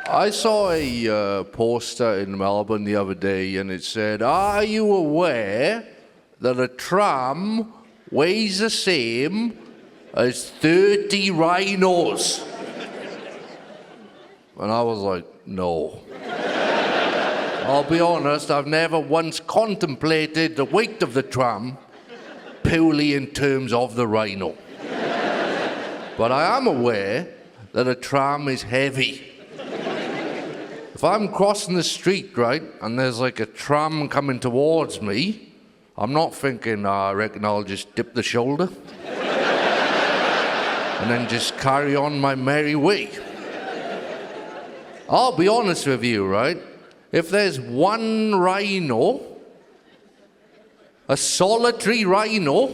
I saw a poster in Melbourne the other day and it said, "Are you aware that a tram weighs the same as 30 rhinos?" And I was like, no. I'll be honest, I've never once contemplated the weight of the tram purely in terms of the rhino. But I am aware that a tram is heavy. If I'm crossing the street, right, and there's like a tram coming towards me, I'm not thinking, I reckon I'll just dip the shoulder and then just carry on my merry way. I'll be honest with you, right? If there's one rhino, a solitary rhino,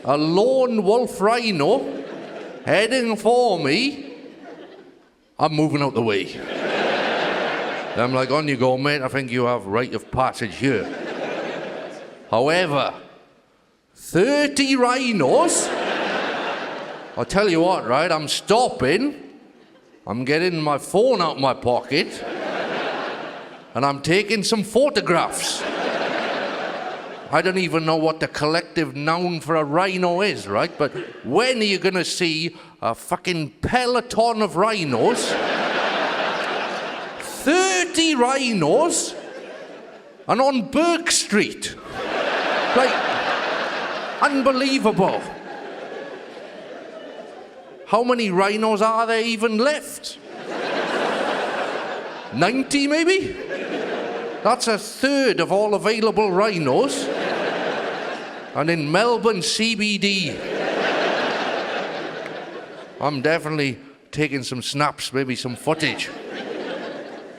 a lone wolf rhino heading for me, I'm moving out the way. I'm like, on you go, mate. I think you have right of passage here. However, 30 rhinos, I'll tell you what, right? I'm stopping, I'm getting my phone out my pocket, and I'm taking some photographs. I don't even know what the collective noun for a rhino is, right? But when are you gonna see a fucking peloton of rhinos, 30 rhinos, and on Burke Street? Like, unbelievable. How many rhinos are there even left? 90 maybe? That's a third of all available rhinos. And in Melbourne CBD. I'm definitely taking some snaps, maybe some footage.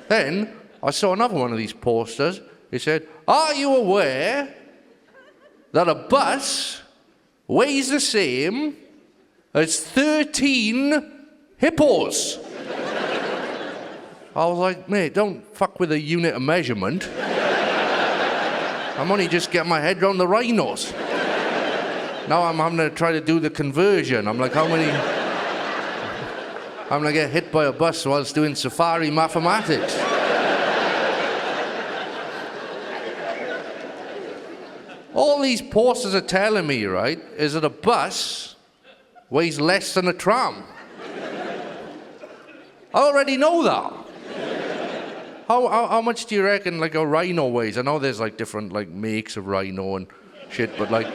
Then I saw another one of these posters. It said, "Are you aware that a bus weighs the same as 13 hippos?" I was like, mate, don't fuck with a unit of measurement. I'm only just getting my head around the rhinos. Now I'm having to try to do the conversion. I'm like, how many... I'm gonna get hit by a bus whilst doing safari mathematics. All these posters are telling me, right, is that a bus weighs less than a tram. I already know that. How much do you reckon like a rhino weighs? I know there's like different like makes of rhino and shit, but like,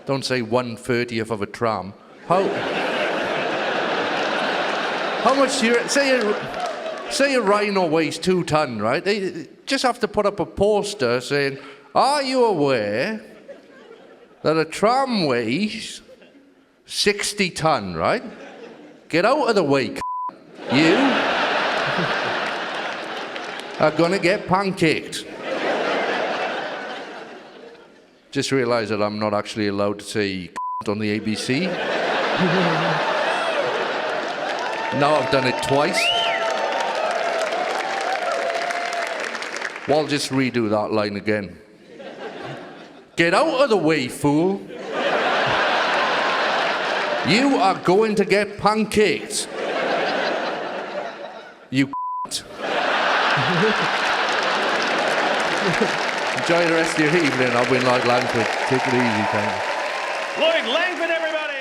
don't say 1/30th of a tram. How much do you say a rhino weighs 2 ton, right? They just have to put up a poster saying, "Are you aware that a tram weighs 60 ton, right? Get out of the way, you are gonna get pancaked." Just realised that I'm not actually allowed to say on the ABC. Now I've done it twice. Well, I'll just redo that line again. Get out of the way, fool. You are going to get pancaked. You Enjoy the rest of your evening. I've been Lloyd Langford. Take it easy, thank you. Lloyd Langford, everybody!